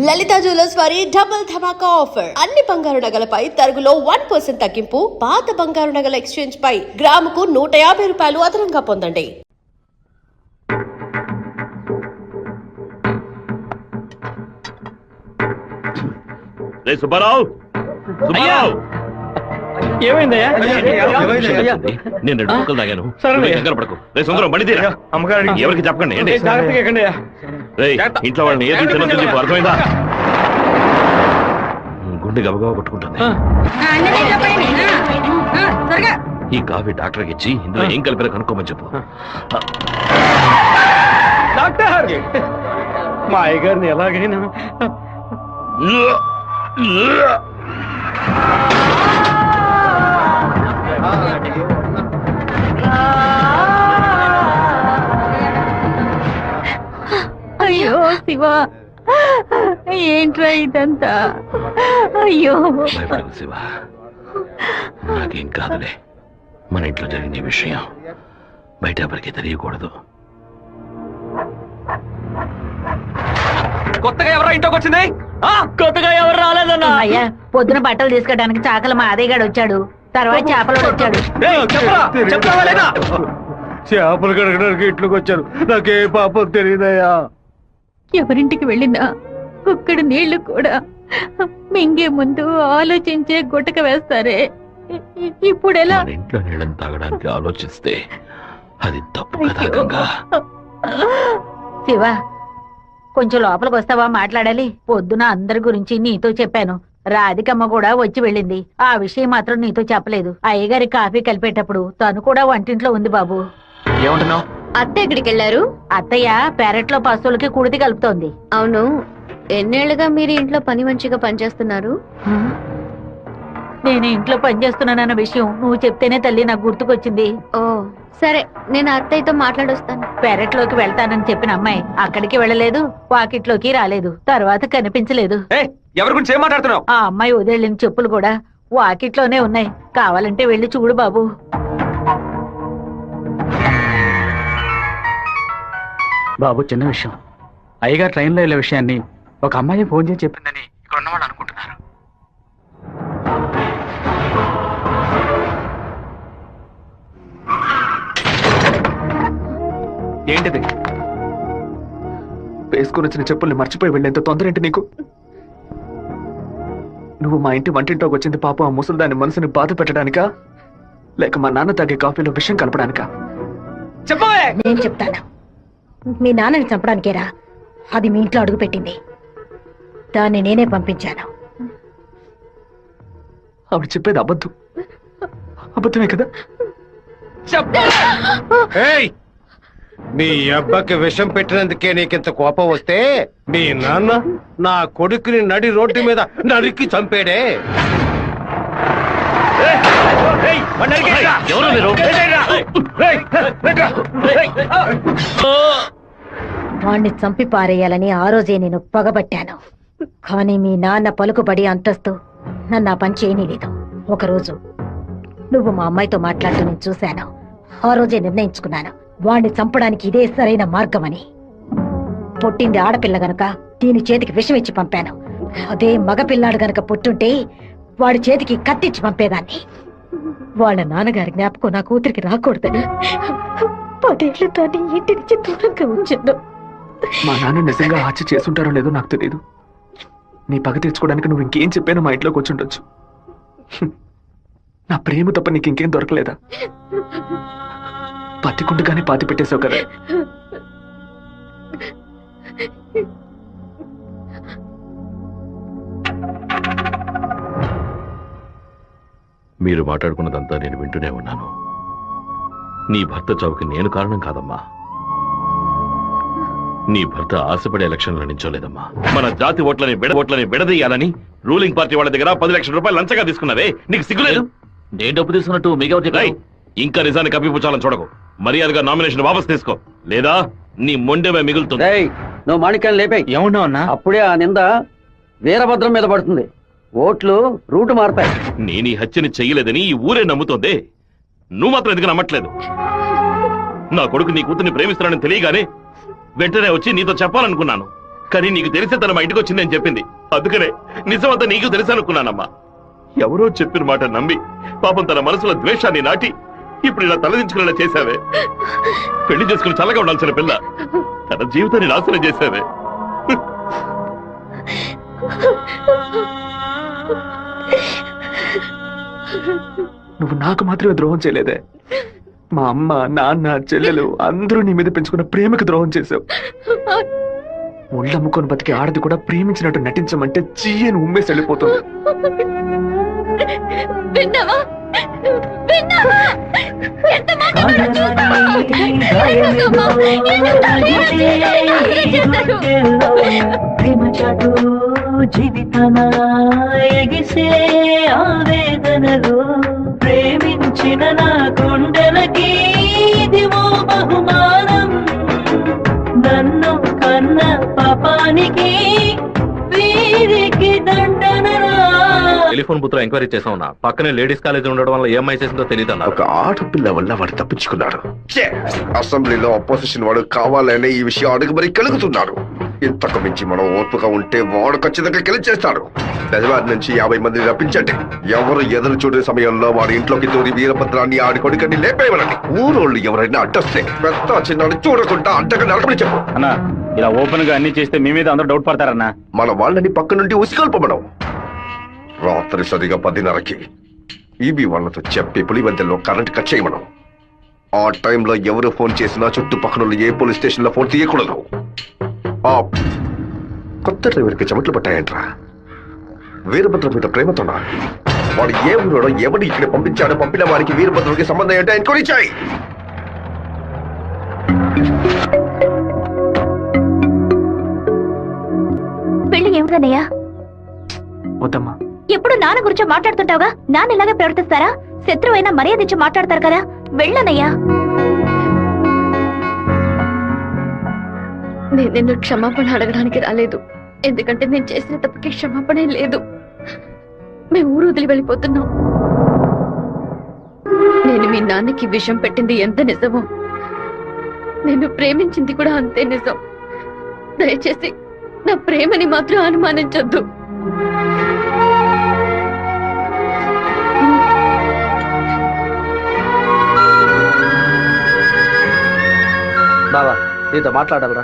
లలిత jewellers వారి double ధమాకా offer. అన్ని బంగారు నగలపై తరుగులో 1% తగ్గింపు. పాత బంగారు నగల ఎక్స్చేంజ్ పై గ్రాముకు 150 రూపాయలు అదనంగా పొందండి. ఏమైందయ్యా? నేను 2 ముక్కలు తాగాను. పడకు ఎవరికి చెప్పకండి. ఇంట్లో వాళ్ళని ఏది తినొద్దు చెప్పు, అర్థమైందా? గుండె గబగబా కొట్టుకుంటుంది. ఈ కాఫీ డాక్టర్కి ఇచ్చి ఇందులో ఏం కలిపారో కనుక్కోమని చెప్పు. డాక్టర్, మా అయ్యగారిని ఎలాగైనా అయ్యో శివ, ఏంట్రా ఇదంతా? అయ్యో భయపడకు శివ, నాకేం కాదులే. మన ఇంట్లో జరిగిన విషయం బయట ఎవరికి తెలియకూడదు. కొత్తగా ఎవరో ఇంట్లోకి వచ్చింది? కొత్తగా ఎవరు రాలేదన్నా? అయ్యా, పొద్దున బట్టలు తీసుకెళ్ళడానికి చాకల మా అదేగాడు వచ్చాడు, తర్వాత చేపలు వచ్చాడు. చేపలు కడగడానికి ఇంట్లోకి వచ్చారు. నాకే పాపం తెలియదయ్యా. ఎవరింటికి వెళ్ళినా కుక్కడ నీళ్లు కూడా మింగే ముందు ఆలోచించే గుట్టక వేస్తారే, ఇప్పుడెలా? మన ఇంట్లో నీళ్ళని తాగడానికి ఆలోచిస్తే అది తప్పు కదా గంగా. శివ, కొంచెం లోపలికి వస్తావా? మాట్లాడాలి. పొద్దున అందరి గురించి నీతో చెప్పాను. రాధికమ్మ కూడా వచ్చి వెళ్ళింది. ఆ విషయం మాత్రం నీతో చెప్పలేదు. అయ్యగారి కాఫీ కలిపేటప్పుడు తను కూడా వంటింట్లో ఉంది బాబు. ఏమంటున్నావు? అత్త ఎక్కడికి వెళ్ళారు? అత్తయ్య పెరట్లో పశువులకి కుడితి కలుపుతోంది. అవును, ఎన్నేళ్లుగా మీరు ఇంట్లో పని మంచిగా పనిచేస్తున్నారు? నేను ఇంట్లో పనిచేస్తున్నానన్న విషయం నువ్వు చెప్తేనే తల్లి నాకు గుర్తుకొచ్చింది. ఓ సరే, నేను అత్తయ్యతో మాట్లాడొస్తాను. పెరట్లోకి వెళ్తానని చెప్పిన అమ్మాయి అక్కడికి వెళ్ళలేదు, వాకిట్లోకి రాలేదు, తర్వాత కనిపించలేదు. ఎవరి గురించి ఏం మాట్లాడుతున్నావు? ఆ అమ్మాయి వదిలిన చెప్పులు కూడా వాకిట్లోనే ఉన్నాయి. కావాలంటే వెళ్ళి చూడు బాబు. బాబు, చిన్న విషయం. అయ్యగారు ట్రైన్లో వెళ్ళే విషయాన్ని ఒక అమ్మాయి ఫోన్ చేసి చెప్పిందని ఇక్కడ ఉన్నవాళ్ళు అనుకుంటున్నారు. ఏంటిది? వేసుకుని వచ్చిన చెప్పుల్ని మర్చిపోయి వెళ్ళేంత తొందర ఏంటి నీకు? నువ్వు మా ఇంటి వంటింట్లోకి వచ్చింది పాప ఆ ముసలిదాని మనసుని బాధ పెట్టడానికా, లేక మా నాన్న తాగే కాఫీలో విషయం కలపడానికా? చెప్పవే. నేను చెప్తాను. మీ నాన్నని చంపడానికేరా అది మీ ఇంట్లో అడుగు పెట్టింది. దాన్ని నేనే పంపించాను. ఆవిడ చెప్పేది అబద్ధం. అబద్ధమే కదా? మీ అబ్బకి విషం పెట్టినందుకే నీకింత కోపం వస్తే మీ నాన్న నా కొడుకుని నడి రోడ్డు మీద నరికి చంపాడే. వాణ్ణి చంపి పారేయాలని ఆ రోజే నేను పగబట్టాను. కానీ మీ నాన్న పలుకుబడి అంతస్తు నన్ను ఆ పని చేయనీలేదు. ఒకరోజు నువ్వు మా అమ్మాయితో మాట్లాడుతూ నేను చూశాను. ఆ రోజే నిర్ణయించుకున్నాను, వాణ్ణి చంపడానికి ఇదే సరైన మార్గమని. పుట్టింది ఆడపిల్ల గనక దీని చేతికి విషం ఇచ్చి పంపాను. అదే మగపిల్లాడు గనక పుట్టుంటే వాడి చేతికి కత్తిచ్చి పంపేదాన్ని. వాళ్ళ నాన్నగారి జ్ఞాపకం నా కూతురికి రాకూడదని 10 ఏళ్ల దాన్ని ఇంటి నుంచి దూరంగా ఉంచాను. మా నాన్న నిజంగా హత్య చేసుంటారో లేదో నాకు తెలియదు. నీ పగ తీర్చుకోవడానికి నువ్వు ఇంకేం చెప్పానో మా ఇంట్లోకి వచ్చి ఉండొచ్చు. నా ప్రేమ తప్ప నీకు ఇంకేం దొరకలేదా? పత్తికుండగానే పాతి పెట్టేశావు కదా. మీరు మాట్లాడుకున్నదంతా నేను వింటూనే ఉన్నాను. నీ భర్త చావుకి నేను కారణం కాదమ్మా. నీ భర్త ఆశపడే ఎలక్షన్లో నించోలేదమ్మా. మన జాతి ఓట్లని విడదీయాలని రూలింగ్ పార్టీ వాళ్ళ దగ్గర 10 లక్షల రూపాయలు లంచగా తీసుకున్నావే, నీకు సిగ్గులేదు? నేను డబ్బు తీసుకున్నట్టు మిగతా ఇంకా నిజాన్ని కప్పిపుచ్చాలని చూడకు. మర్యాదగా నామినేషన్ వాపస్ తీసుకో, లేదా నీ మొండెమే మిగులుతుంది. నువ్వు మాణిక్యాన్ని లేపే. ఏమన్నా ఉన్నా అప్పుడే ఆ నింద వీరభద్రం మీద పడుతుంది. ఓట్లు రూటు మారుతాయి. నేను ఈ హత్యని చెయ్యలేదని ఈ ఊరే నమ్ముతోంది. నువ్వు మాత్రం ఎందుకు నమ్మట్లేదు? నా కొడుకు నీ కూతుర్ని ప్రేమిస్తున్నానని తెలియగానే వెంటనే వచ్చి నీతో చెప్పాలనుకున్నాను. కానీ నీకు తెలిసే తన మా ఇంటికి వచ్చిందని చెప్పింది. అందుకనే నిజమంతా నీకు తెలుసు అనుకున్నానమ్మా. ఎవరో చెప్పిన మాట నమ్మి పాపం తన మనసులో ద్వేషాన్ని నాటి ఇప్పుడు ఇలా తలదించుకునేలా చేశావే. పెళ్లి చేసుకుని చల్లగా ఉండాల్సిన పిల్ల తన జీవితాన్ని నాశనం చేశావే. నువ్వు నాకు మాత్రమే ద్రోహం చేయలేదే, మా అమ్మ నాన్న చెల్లెలు అందరూ నీ మీద పెంచుకున్న ప్రేమకు ద్రోహం చేశావు. ఒళ్ళమ్ముకొని బతికి ఆడది కూడా ప్రేమించినట్టు నటించమంటే చీయని ఉమ్మేసి వెళ్ళిపోతుంది. విన్నావా? విన్నావా? ఎంత మాట జీవితన ఎగిసే ఆవేదనలు ప్రేమించిన నా గుండెలకి ఇదివో బహుమానం. నన్ను కన్న పాపానికి వీరికి దండనరా. టెలిఫోన్ బూత్ లో ఎంక్వైరీ చేసా ఉన్నా. పక్కనే లేడీస్ కాలేజ్ ఉండడం వల్ల ఏమై చేసిందో తెలియదు అన్న. ఒక ఆడపిల్ల వల్ల వాడు తప్పించుకున్నాడు. అసెంబ్లీలో అపోజిషన్ వాడు కావాలనే ఈ విషయం అడుగు మరి కలుగుతున్నాడు. ఇంతకు మించి మనం ఓర్పుగా ఉంటే వాడు ఖచ్చితంగా గెలిచేస్తాడు. బెజవారి నుంచి 50 మందిని రప్పించండి. ఎవరు ఎదురు చూడే సమయంలో వాడి ఇంట్లోకి దూరి వీరభద్రాన్ని ఆడి కొడుకని లేపేయమనండి. ఊరోళ్ళు ఎవరైనా అడ్డొస్తే పెద్ద చిన్నాడు చూడకుండా అడ్డగా నడపని చెప్పు. అన్నా ఇలా ఓపెన్ గా అన్ని చేస్తే మీ మీద అందరూ డౌట్ పడతారన్నా. మన వాళ్ళని పక్క నుండి ఉసిగొల్పమనం. రాత్రి సరిగా 10:30కి ఈబీ వాళ్ళతో చెప్పి పులివెందుల్లో కరెంట్ కట్ చేయమనం. ఆ టైంలో ఎవరు ఫోన్ చేసినా చుట్టుపక్కల ఏ పోలీస్ స్టేషన్ లో ఫోన్ తీయకూడదు. ఆ కొత్త డ్రైవర్కి చెమట్లు పట్టాయంట్రా. వీరభద్ర మీద ప్రేమతోనా? వాడు ఏ ఊరోడో ఎవడు ఇక్కడ పంపించాడో పంపిన వారికి వీరభద్రుడికి సంబంధం ఏంటో ఎంక్వైరీ చేయి. పెళ్లి ఏమిటన్నయ్యా? వద్దమ్మా. ఎప్పుడు నాన్న గురించి మాట్లాడుతుంటావుగా, నాన్న ఇలాగే ప్రవర్తిస్తారా? శత్రువైనా మర్యాద ఇచ్చి మాట్లాడతారు కదా, వెళ్ళనయ్యా. నేను నిన్ను క్షమాపణ అడగడానికి రాలేదు, ఎందుకంటే నేను చేసిన తప్పుకి క్షమాపణ లేదు. మేము ఊరు వదిలి వెళ్ళిపోతున్నాం. నేను మీ నాన్నకి విషం పెట్టింది ఎంత నిజమో, నేను ప్రేమించింది కూడా అంతే నిజం. దయచేసి నా ప్రేమని మాత్రం అనుమానించొద్దు. బావా నీతో మాట్లాడాలరా.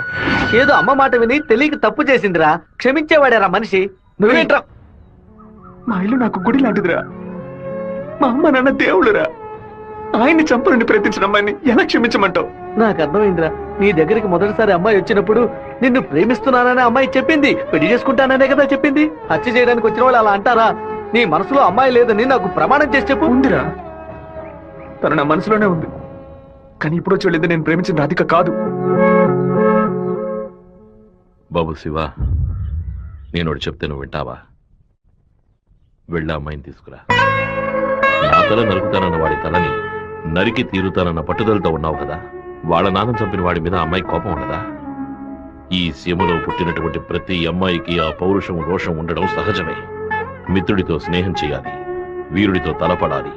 ఏదో అమ్మ మాట విని తెలియక తప్పు చేసిందిరా, క్షమించేవాడేరా మనిషి. నువ్వేంట్రా? మా ఇల్లు నాకు గుడి లాంటిదిరా. మా అమ్మ నాన్న దేవుళ్ళురా. ఆయన్ని చంపనుండి ప్రయత్నించిన అమ్మాయిని ఎలా క్షమించమంటావు? నాకు అర్థమైందిరా. నీ దగ్గరికి మొదటిసారి అమ్మాయి వచ్చినప్పుడు నిన్ను ప్రేమిస్తున్నాననే అమ్మాయి చెప్పింది, పెళ్లి చేసుకుంటాననే కదా చెప్పింది. హత్య చేయడానికి వచ్చిన వాళ్ళు అలా అంటారా? నీ మనసులో అమ్మాయి లేదని నాకు ప్రమాణం చేసి చెప్పు. ఉందిరా, తను నా మనసులోనే ఉంది. కానీ ఇప్పుడు వచ్చి వెళ్ళింది నేను ప్రేమించిన రాధిక కాదు. బాబు శివ, నేను చెప్తే నువ్వు వింటావా? వెళ్ళి అమ్మాయిని తీసుకురా. నా తల నరుకుతానన్న వాడి తలని నరికి తీరుతానన్న పట్టుదలతో ఉన్నావు కదా. వాళ్ళ నాన్న చంపిన వాడి మీద అమ్మాయి కోపం ఉండదా? ఈ సీమలో పుట్టినటువంటి ప్రతి అమ్మాయికి ఆ పౌరుషం రోషం ఉండడం సహజమే. మిత్రుడితో స్నేహం చేయాలి, వీరుడితో తలపడాలి,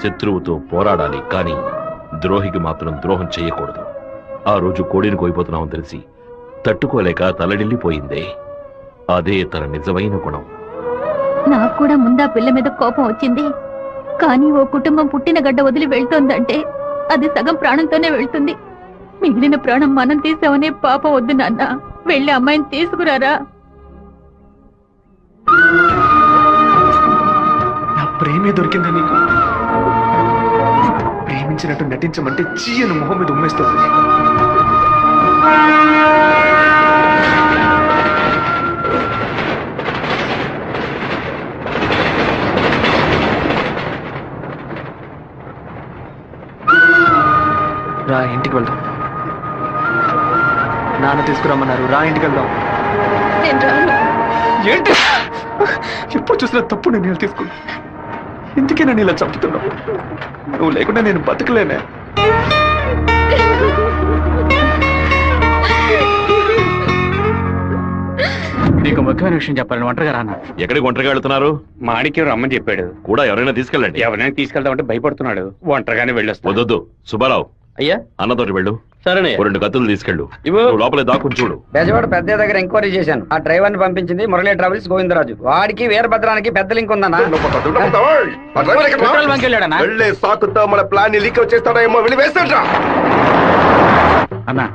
శత్రువుతో పోరాడాలి, కానీ ద్రోహికి మాత్రం ద్రోహం చేయకూడదు. ఆ రోజు కోడిని కోయిపోతున్నామని తెలిసి తట్టుకోలేక తలడిల్లిపోయిందే, అదే తన నిజమైన గుణం. నాకు కూడా ముందా పిల్ల మీద కోపం వచ్చింది, కానీ ఓ కుటుంబం పుట్టిన గడ్డ వదిలి వెళ్తోందంటే అది సగం ప్రాణంతోనే వెళ్తుంది. మిగిలిన ప్రాణం మనం తీసామనే పాపం వద్దు నాన్న. వెళ్ళి అమ్మాయిని తీసుకురారా. నా ప్రేమే దొరికిందా నీకు? ప్రేమించినట్టు నటించమంటే చీయను మొహం మీద ఉమ్మేస్తుంది. రా, ఇంటికి వెళ్దాం. నాన్న తీసుకురమ్మన్నారు, రా ఇంటికి వెళ్దాం. ఏంటి ఎప్పుడు చూసినా తప్పు నిర్ణయాలు తీసుకున్నా. ఇందుకే నన్ను ఇలా చంపుతున్నావు. నువ్వు లేకుండా నేను బతకలేనే. నీకు ముఖ్యమైన విషయం చెప్పాలని ఒంటరిగా రానా? ఎక్కడికి ఒంటరిగా వెళ్తున్నారు? మాణిక్యం రమ్మని చెప్పాడు. కూడా ఎవరైనా తీసుకెళ్ళండి. ఎవరైనా తీసుకెళ్దామంటే భయపడుతున్నాడు. ఒంటరిగానే వెళ్ళొస్తా. వద్దొద్దు సుబ్బారావు, అయ్యా అన్నతోటి వెళ్ళు. సరేనే 2 కత్తులు తీసుకెళ్ళు నువ్వు లోపలే దాక్కుని చూడు. బెజవాడ పెద్ద దగ్గర ఎంక్వైరీ చేశాను. ఆ డ్రైవర్ ని పంపించింది మురళీ ట్రావెల్స్ గోవిందరాజు. వాడికి వీరభద్రానికి పెద్ద లింక్ ఉందన్నా. వెళ్ళే సాకుతో మన ప్లాన్ లీక్ చేస్తాడా ఏమో వెళ్ళి వేస్తాడ్రా అన్నా.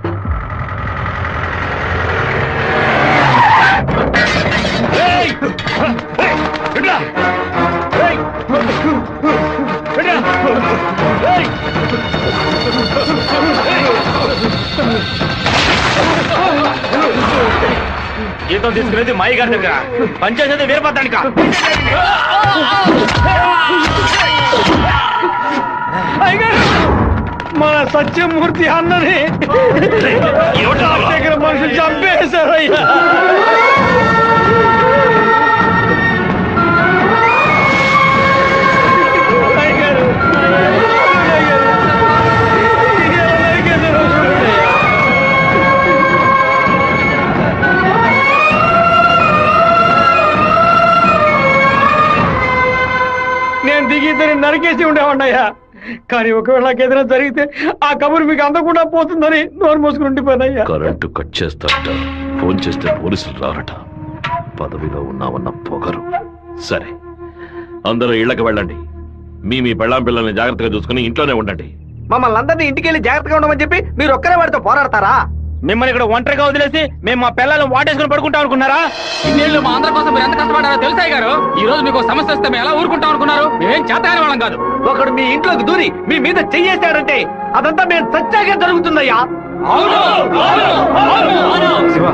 జీతం తీసుకునేది మాయి గారి దగ్గర, పనిచేసేది వీరభద్రానిక. మన సత్యమూర్తి అన్నని దగ్గర మనుషులు చంపేశారయ్యా. నేను దిగి ఇద్దరిని నరికేసి ఉండేవాడినయ్యా. కానీ ఒకవేళ నాకు ఏదైనా జరిగితే ఆ కబురు మీకు అందకుండా పోతుందని నోరు మూసుకుని ఉండిపోయినయ్యా. కరెంటు కట్ చేస్తారట, ఫోన్ చేస్తే పోలీసులు రారట. పదవిలో ఉన్నామన్న పొగరు. సరే, అందరూ ఇళ్లకు వెళ్ళండి. మీ పెళ్ళాం పిల్లల్ని జాగ్రత్తగా చూసుకుని ఇంట్లోనే ఉండండి. మమ్మల్ని అందరినీ ఇంటికి వెళ్ళి జాగ్రత్తగా ఉండమని చెప్పి మీరు ఒక్కరే వాడితో పోరాడతారా? మిమ్మల్ని ఇక్కడ ఒంటరిగా వదిలేసి మేము మా పిల్లలను వాటేసుకుని పడుకుంటాం అనుకున్నారా? ఇన్నేళ్ళు మా అందరి కోసం మీరు ఎంత కష్టపడారో తెలుసాయి గారు. ఈ రోజు మీకు సమస్య వస్తే మేము ఎలా ఊరుకుంటాం అనుకున్నారు? మేమేం చేతగాని వాళ్ళం కాదు. ఒకడు మీ ఇంట్లోకి దూరి మీ మీద చెయ్యేశాడంటే అదంతా మేము సత్యాగా జరుగుతుందయ్యా. శివ,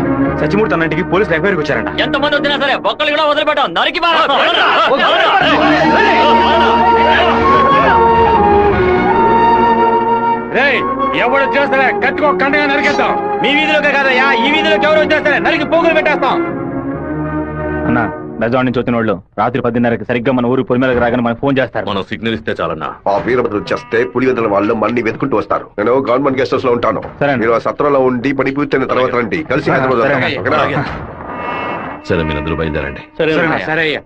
సత్యమూర్తి అన్నింటికి పోలీసులు ఎంక్వైరీకి వచ్చారంట. ఎంతమంది వచ్చినా సరే ఒక్కళ్ళు కూడా వదిలిపెట్టాం. నరికి ఎవరు చేస్తారా కత్తికో కండగా నరికేస్తాం. మీ వీధిలోకే కాదయ్యా, ఈ వీధిలోకి ఎవరు వచ్చేస్తారా నరికి పోగులు పెట్టేస్తాం. అన్న, బెజవాడ నుంచి వచ్చిన వాళ్ళు రాత్రి 10:30కి సరిగ్గా మన ఊరు పొలి మీదకి రాగానే మనకు ఫోన్ చేస్తారు. మనం సిగ్నల్ ఇస్తే చాలన్నా. ఆ వీరభద్రుడు చేస్తే పులివెందుల వాళ్ళు మన్ని వెతుకుంటూ వస్తారు. నేను గవర్నమెంట్ గెస్ట్ హౌస్ లో ఉంటాను. సరే. మీరు ఆ సత్రంలో ఉండి పని పూర్తయిన తర్వాత రండి, కలిసి హైదరాబాద్ వస్తాం. ఓకేనా? సరే, మీరందరూ బయలుదేరండి. సరే అయ్యా.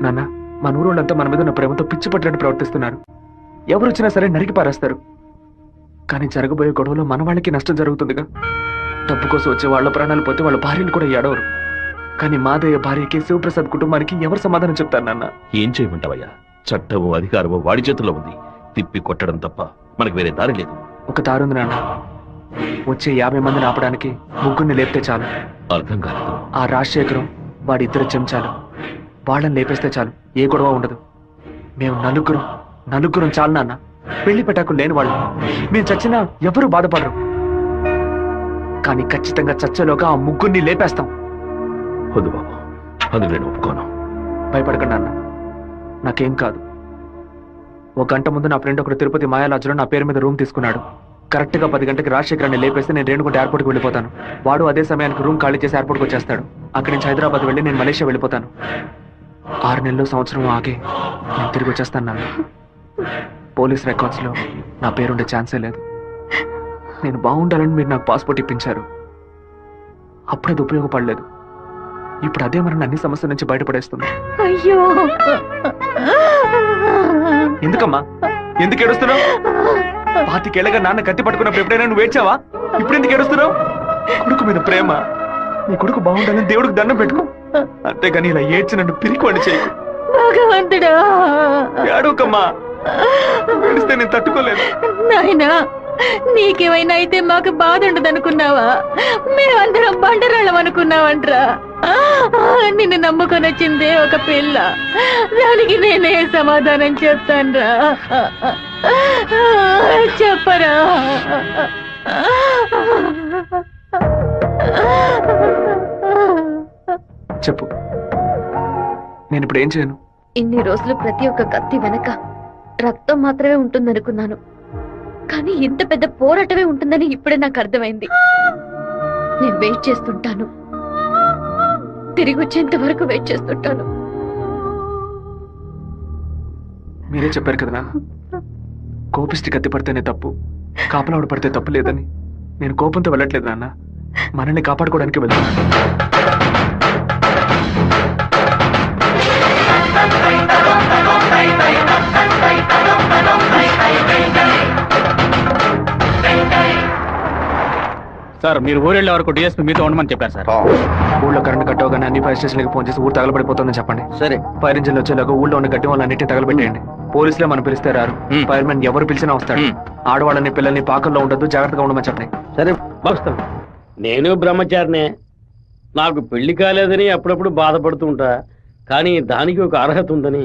నాన్న, మన ఊరోళ్ళంతా మన మీద ఉన్న ప్రేమతో పిచ్చి పట్టినట్టు ప్రవర్తిస్తున్నారు. ఎవరు వచ్చినా సరే నరికి పారేస్తారు. కానీ జరగబోయే గొడవలో మన వాళ్ళకి నష్టం జరుగుతుందిగా. డబ్బు కోసం వచ్చే వాళ్ళ ప్రాణాలు పోతే వాళ్ళ భార్యలు కూడా ఏడవరు. కానీ మాదయ్య భార్యకి శివప్రసాద్ కుటుంబానికి ఎవరు సమాధానం చెప్తారు నాన్న? ఏం చేయమంటావయ్యా? చట్టము అధికారము వాడి చేతుల్లో ఉంది. తిప్పి కొట్టడం తప్ప మనకు వేరే దారి లేదు. ఒక దారుంది నాన్న. వచ్చే 50 మందిని ఆపడానికి ముగ్గురిని లేపితే చాలు. అర్థం కాలేదు. ఆ రాజశేఖరం వాడి 2 చెంచాలు వాళ్ళని లేపేస్తే చాలు, ఏ గొడవ ఉండదు. మేము నలుగురం చాలు నాన్న. పెళ్లి పెట్టాకులు లేని వాళ్ళు. మేము చచ్చినా ఎవరు బాధపడరు. కానీ ఖచ్చితంగా చచ్చేలోగా ఆ ముగ్గురిని లేపేస్తాం. వద్దు బాబు, అందుకు నేను ఒప్పుకోను. భయపడకండి నాన్న, నాకేం కాదు. 1 గంట ముందు నా ఫ్రెండ్ ఒకడు తిరుపతి మాయాలాజ్లో నా పేరు మీద రూమ్ తీసుకున్నాడు. కరెక్ట్ గా 10 గంటకి రాజశేఖరాన్ని లేపేస్తే నేను రేణుగుంట ఎయిర్పోర్ట్కి వెళ్ళిపోతాను. వాడు అదే సమయానికి రూమ్ ఖాళీ చేసి ఎయిర్పోర్ట్కి వచ్చేస్తాడు. అక్కడి నుంచి హైదరాబాద్ వెళ్ళి నేను మలేషియా వెళ్ళిపోతాను. 6 నెలలు సంవత్సరం ఆగే నేను తిరిగి వచ్చేస్తాను నాన్న. పోలీస్ రికార్డ్స్ లో నా పేరుండే ఛాన్సే లేదు. నేను బాగుండాలని మీరు నాకు పాస్పోర్ట్ ఇప్పించారు. అప్పుడు అది ఉపయోగపడలేదు. ఇప్పుడు అదే మరి అన్ని సమస్యల నుంచి బయటపడేస్తుంది. అయ్యో, ఎందుకమ్మా, ఎందుకు ఏడుస్తున్నావు? 25 ఏళ్ళగా నాన్న కత్తి పట్టుకున్నప్పుడు ఎప్పుడైనా నువ్వు ఏడ్చావా? ఇప్పుడు ఎందుకు ఏడుస్తున్నావు? కొడుకు మీద ప్రేమ. నీ కొడుకు బాగుండాలని దేవుడికి దండం పెట్టుకో. అంతేగాని ఇలా ఏడ్చి నన్ను పిరికివాడిని చేయకు. భగవంతుడా, ఏడవకమ్మా. ఏడిస్తే నేను తట్టుకోలేదు. నాయనా, నీకేమైనా అయితే మాకు బాధ ఉండదనుకున్నావా? మేమందరం బండరాళ్ళం అనుకున్నావంట్రా. నిన్ను నమ్ముకొని వచ్చిందే ఒక పిల్ల. దానికి నేనే సమాధానం చెప్తాన్రా. చెప్పరా? చెప్పు, నేను ఇప్పుడు ఏం చేయను? ఇన్ని రోజులు ప్రతి ఒక్క కత్తి వెనక రక్తం మాత్రమే ఉంటుందనుకున్నాను. కానీ ఇంత పెద్ద పోరాటమే ఉంటుందని ఇప్పుడే నాకు అర్థమైంది. నేను వెయిట్ చేస్తుంటాను, తిరిగి వచ్చేంత వరకు వెయిట్ చేస్తుంటాను. మీరే చెప్పారు కదా నాన్న, కోపిష్టి కత్తి పడితేనే తప్పు, కాపలావిడ పడితే తప్పు లేదని. నేను కోపంతో వెళ్ళట్లేదు నాన్న, మనల్ని కాపాడుకోవడానికి వెళ్తున్నాను. సార్ మీరు ఊరెళ్ళే వరకు డిఎస్పీ మీతో ఉండమని చెప్పారు సార్. ఊళ్ళో కరెంట్ కట్ అవగానే అన్ని ఫైర్ స్టేషన్లకు ఫోన్ చేసి ఊరు తగలబడిపోతుందని చెప్పండి. సరే. ఫైర్ ఇంజిన్లు వచ్చేలాగా ఊళ్ళో ఉన్న గట్టి వాళ్ళన్నింటినీ తగలబెట్టేయండి. పోలీసులే మనం పిలిస్తే రారు. ఫైర్ మ్యాన్ ఎవరు పిలిచినా వస్తాడు. ఆడవాళ్ళని పిల్లల్ని పాకల్లో ఉండొద్దు, జాగ్రత్తగా ఉండమని చెప్పండి. సరే వస్తాం. నేను బ్రహ్మచారినే. నాకు పెళ్లి కాలేదని అప్పుడప్పుడు బాధపడుతూ ఉంటా, కానీ దానికి ఒక అర్హత ఉందని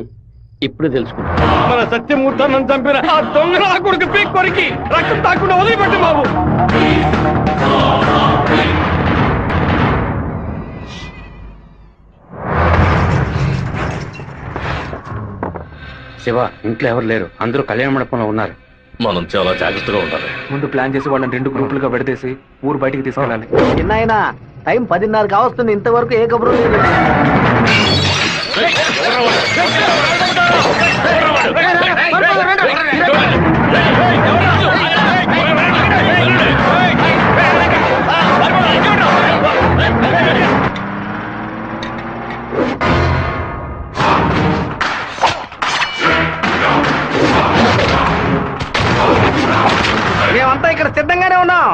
ఇప్పుడు తెలుసుకున్నా. మన సత్యమూర్తాన్ని చంపిన ఆ దొంగ కొడుకు పీక్ కొరికి రక్తం తాకుండా వదిలిపెట్టు బాబు. శివ, ఇంట్లో ఎవరు లేరు, అందరూ కళ్యాణ మండపంలో ఉన్నారు. మనం చాలా జాగ్రత్తగా ఉండాలి. ముందు ప్లాన్ చేసి వాళ్ళని 2 గ్రూపులుగా విడదీసి ఊరు బయటికి తీసుకెళ్ళాలి. చిన్నాయన టైం 10:30 కావస్తుంది, ఇంతవరకు ఏ కబురు లేదు. మేమంతా ఇక్కడ సిద్ధంగానే ఉన్నాం.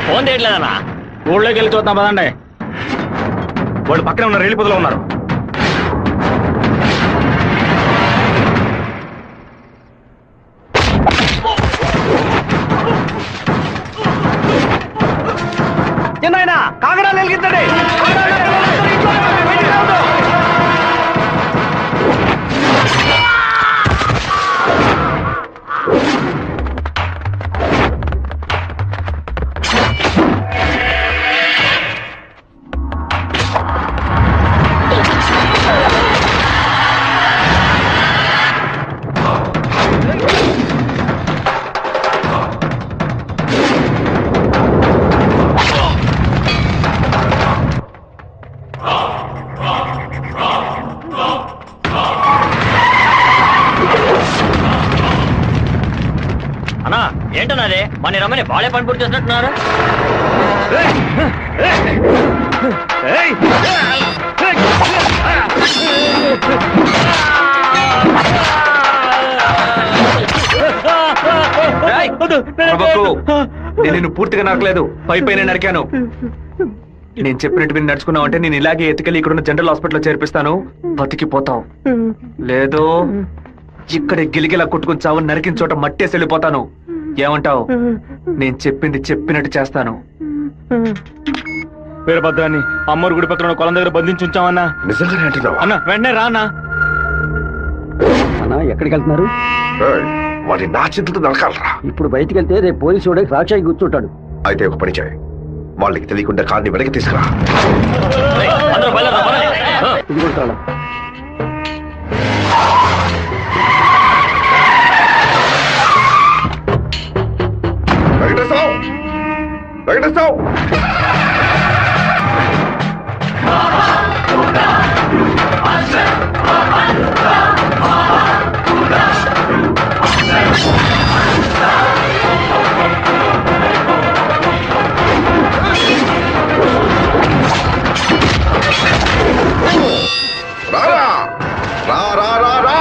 ఫోన్ చేయట్లేదన్నా. ఊళ్ళోకి వెళ్ళి చూద్దాం పదండి. వాళ్ళు పక్కనే ఉన్న రైలు పొదలో ఉన్నారు. చిన్నాయన కాగడాలు వెలిగించండి. అన్నా ఏంటన్నది? మన రమ్మని బాలే పని పూర్తి చేసినట్టున్నారు. నేను నిన్ను పూర్తిగా నరకలేదు, పైపైనే నరికాను. నేను చెప్పినట్టు మీరు నడుచుకున్నావు అంటే నేను ఇలాగే ఎత్తుకెళ్ళి ఇక్కడున్న జనరల్ హాస్పిటల్లో చేర్పిస్తాను, బతికిపోతావు. లేదు ఇక్కడే గిలిగిలా కొట్టుకుని చావు, నరికిన చోట మట్టేసి వెళ్ళిపోతాను. ఏమంటావు? నేను చెప్పింది చెప్పినట్టు చేస్తాను. వీరభద్రాన్ని అమ్మోరు గుడి పక్కన కొలం దగ్గర బంధించి ఉంచామన్నా. నిజంగానే అంటున్నావా? అన్న వెంటనే రా అన్నా. అన్నా ఎక్కడికి వెళ్తున్నారు? వాడి నా చేతులతో నరకాలరా. ఇప్పుడు బయటికి వెళ్తే రేపు పోలీసు వాడికి సాక్షాయి కూర్చుంటాడు. అయితే ఒక పని చేయి, వాళ్ళకి తెలియకుండా కార్ని వెనక్కి తీసుకురా. ఇది కూడా వెంకటేశ్వరరావు, వెంకటేశ్వరరావు, రారా రా రా రా రా.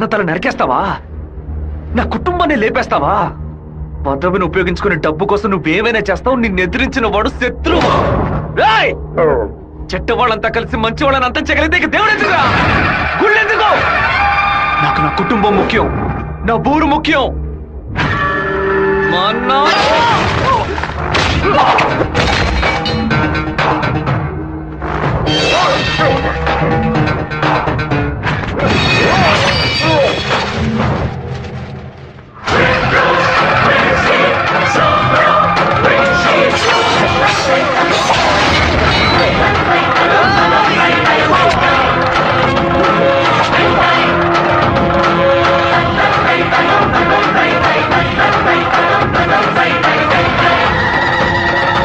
నాన్న తల నరికేస్తావా? నా కుటుంబాన్ని లేపేస్తావా? పదవిని ఉపయోగించుకునే డబ్బు కోసం నువ్వేమైనా చేస్తావు. నిన్ను ఎదిరించిన వాడు శత్రువు. రేయ్! చెడ్డ వాళ్ళంతా కలిసి మంచి వాళ్ళని అంతం చేయగలిగితే ఇక దేవుడు ఎందుకురా? గుళ్ళెందుకు? నాకు నా కుటుంబం ముఖ్యం, నా ఊరు ముఖ్యం. మా నాన్న